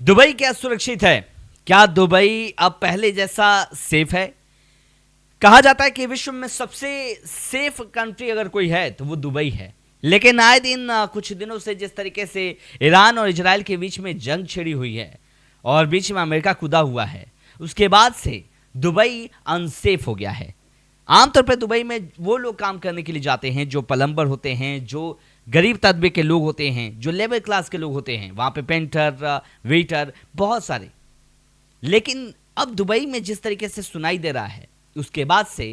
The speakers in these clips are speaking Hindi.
दुबई क्या सुरक्षित है? क्या दुबई अब पहले जैसा सेफ है? कहा जाता है कि विश्व में सबसे सेफ कंट्री अगर कोई है तो वो दुबई है। लेकिन आए दिन कुछ दिनों से जिस तरीके से ईरान और इजराइल के बीच में जंग छिड़ी हुई है और बीच में अमेरिका कूदा हुआ है, उसके बाद से दुबई अनसेफ हो गया है। आमतौर पर दुबई में वो लोग काम करने के लिए जाते हैं जो प्लम्बर होते हैं, जो गरीब तबके के लोग होते हैं, जो लेबर क्लास के लोग होते हैं। वहाँ पे पेंटर, वेटर, बहुत सारे। लेकिन अब दुबई में जिस तरीके से सुनाई दे रहा है, उसके बाद से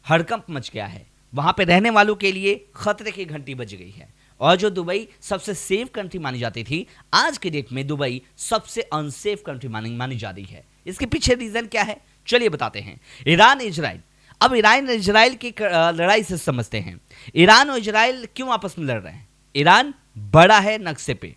हड़कंप मच गया है। वहाँ पे रहने वालों के लिए खतरे की घंटी बज गई है। और जो दुबई सबसे सेफ कंट्री मानी जाती थी, आज के डेट में दुबई सबसे अनसेफ कंट्री मानी जा रही है। इसके पीछे रीजन क्या है, चलिए बताते हैं। ईरान इजराइल, अब ईरान इजराइल की लड़ाई से समझते हैं। ईरान और इजराइल क्यों आपस में लड़ रहे हैं? ईरान बड़ा है नक्शे पे,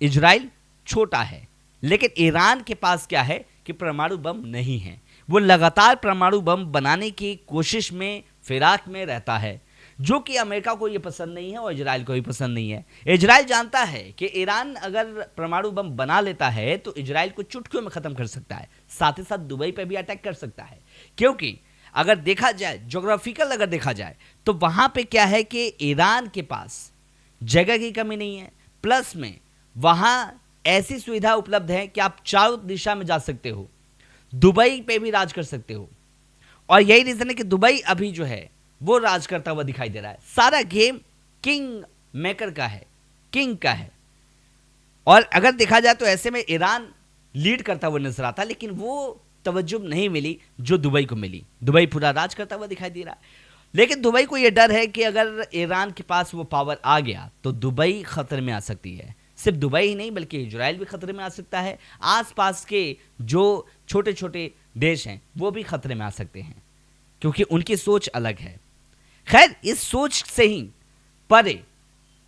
इजराइल छोटा है। लेकिन ईरान के पास क्या है कि परमाणु बम नहीं है। वो लगातार परमाणु बम बनाने की कोशिश में, फिराक में रहता है, जो कि अमेरिका को ये पसंद नहीं है और इजराइल को भी पसंद नहीं है। इजराइल जानता है कि ईरान अगर परमाणु बम बना लेता है तो इजराइल को चुटकियों में खत्म कर सकता है, साथ ही साथ दुबई पे भी अटैक कर सकता है। क्योंकि अगर देखा जाए, ज्योग्राफिकल अगर देखा जाए, तो वहां पे क्या है कि ईरान के पास जगह की कमी नहीं है, प्लस में वहां ऐसी सुविधा उपलब्ध है कि आप चारों दिशा में जा सकते हो, दुबई पे भी राज कर सकते हो। और यही रीजन है कि दुबई अभी जो है वो राज करता हुआ दिखाई दे रहा है। सारा गेम किंग मेकर का है, किंग का है। और अगर देखा जाए तो ऐसे में ईरान लीड करता हुआ नजर आता, लेकिन वो तवज्जो नहीं मिली जो दुबई को मिली। दुबई पूरा राज करता हुआ दिखाई दे रहा है। लेकिन दुबई को यह डर है कि अगर ईरान के पास वो पावर आ गया तो दुबई खतरे में आ सकती है। सिर्फ दुबई ही नहीं बल्कि इजराइल भी खतरे में आ सकता है। आसपास के जो छोटे छोटे देश हैं वो भी खतरे में आ सकते हैं, क्योंकि उनकी सोच अलग है। खैर, इस सोच से ही परे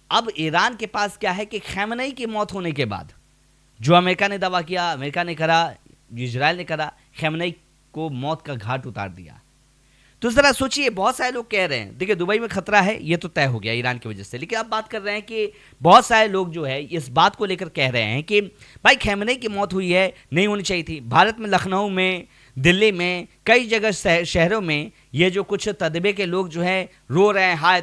अब ईरान के पास क्या है कि खैमनई की मौत होने के बाद जो अमेरिका ने दावा किया, अमेरिका ने करा, इजराइल ने करा, खैमनई को मौत का घाट उतार दिया। तो जरा सोचिए, बहुत सारे लोग कह रहे हैं देखिए दुबई में खतरा है, ये तो तय हो गया ईरान की वजह से। लेकिन अब बात कर रहे हैं कि बहुत सारे लोग जो है इस बात को लेकर कह रहे हैं कि भाई खैमनई की मौत हुई है, नहीं होनी चाहिए थी। भारत में, लखनऊ में, दिल्ली में, कई जगह शहरों में ये जो कुछ तदबे के लोग जो है रो रहे हैं, हाय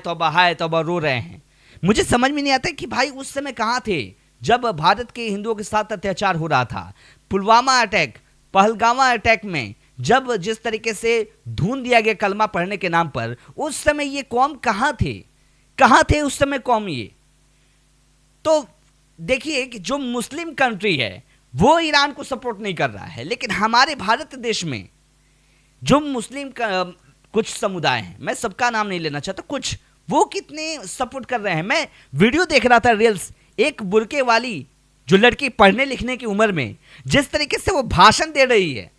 तौबा रो रहे हैं। मुझे समझ में नहीं आता कि भाई उस समय कहाँ थे जब भारत के हिंदुओं के साथ अत्याचार हो रहा था। पुलवामा अटैक, पहलगामा अटैक में जब जिस तरीके से धून दिया गया कलमा पढ़ने के नाम पर, उस समय ये कौम कहाँ थे उस समय कौम ये? तो देखिए कि जो मुस्लिम कंट्री है वो ईरान को सपोर्ट नहीं कर रहा है, लेकिन हमारे भारत देश में जो मुस्लिम कुछ समुदाय हैं, मैं सबका नाम नहीं लेना चाहता, कुछ, वो कितने सपोर्ट कर रहे हैं। मैं वीडियो देख रहा था, रील्स, एक बुरके वाली जो लड़की पढ़ने लिखने की उम्र में जिस तरीके से वो भाषण दे रही है,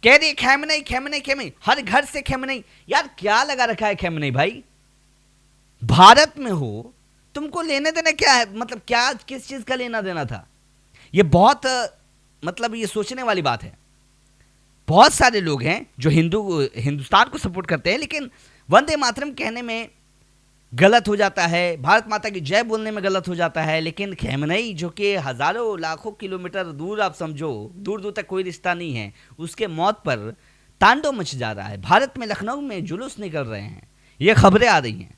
कह रही खैमनई, हर घर से खैमनई। यार क्या लगा रखा है खैमनई भाई? भारत में हो, तुमको लेने देना क्या है? मतलब क्या, किस चीज का लेना देना था? ये बहुत मतलब ये सोचने वाली बात है। बहुत सारे लोग हैं जो हिंदुस्तान को सपोर्ट करते हैं, लेकिन वंदे मातरम कहने में गलत हो जाता है, भारत माता की जय बोलने में गलत हो जाता है। लेकिन खैमनई जो कि हजारों लाखों किलोमीटर दूर, आप समझो दूर दूर तक कोई रिश्ता नहीं है, उसके मौत पर तांडव मच जा रहा है। भारत में, लखनऊ में जुलूस निकल रहे हैं, ये खबरें आ रही हैं।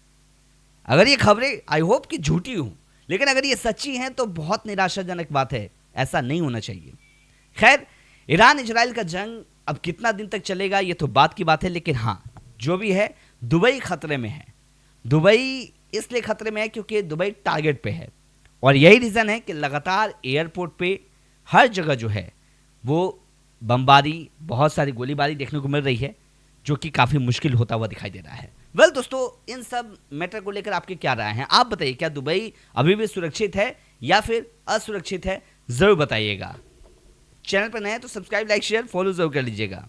अगर ये खबरें, आई होप कि झूठी हूं, लेकिन अगर ये सच्ची हैं तो बहुत निराशाजनक बात है, ऐसा नहीं होना चाहिए। खैर, ईरान इजराइल का जंग अब कितना दिन तक चलेगा ये तो बात की बात है, लेकिन हाँ, जो भी है दुबई खतरे में है। दुबई इसलिए खतरे में है क्योंकि दुबई टारगेट पे है, और यही रीज़न है कि लगातार एयरपोर्ट पे हर जगह जो है वो बमबारी, बहुत सारी गोलीबारी देखने को मिल रही है, जो कि काफ़ी मुश्किल होता हुआ दिखाई दे रहा है। वेल दोस्तों, इन सब मैटर को लेकर आपकी क्या राय है? आप बताइए, क्या दुबई अभी भी सुरक्षित है या फिर असुरक्षित है? ज़रूर बताइएगा। चैनल पर नए हैं तो सब्सक्राइब, लाइक, शेयर, फॉलो जरूर कर लीजिएगा।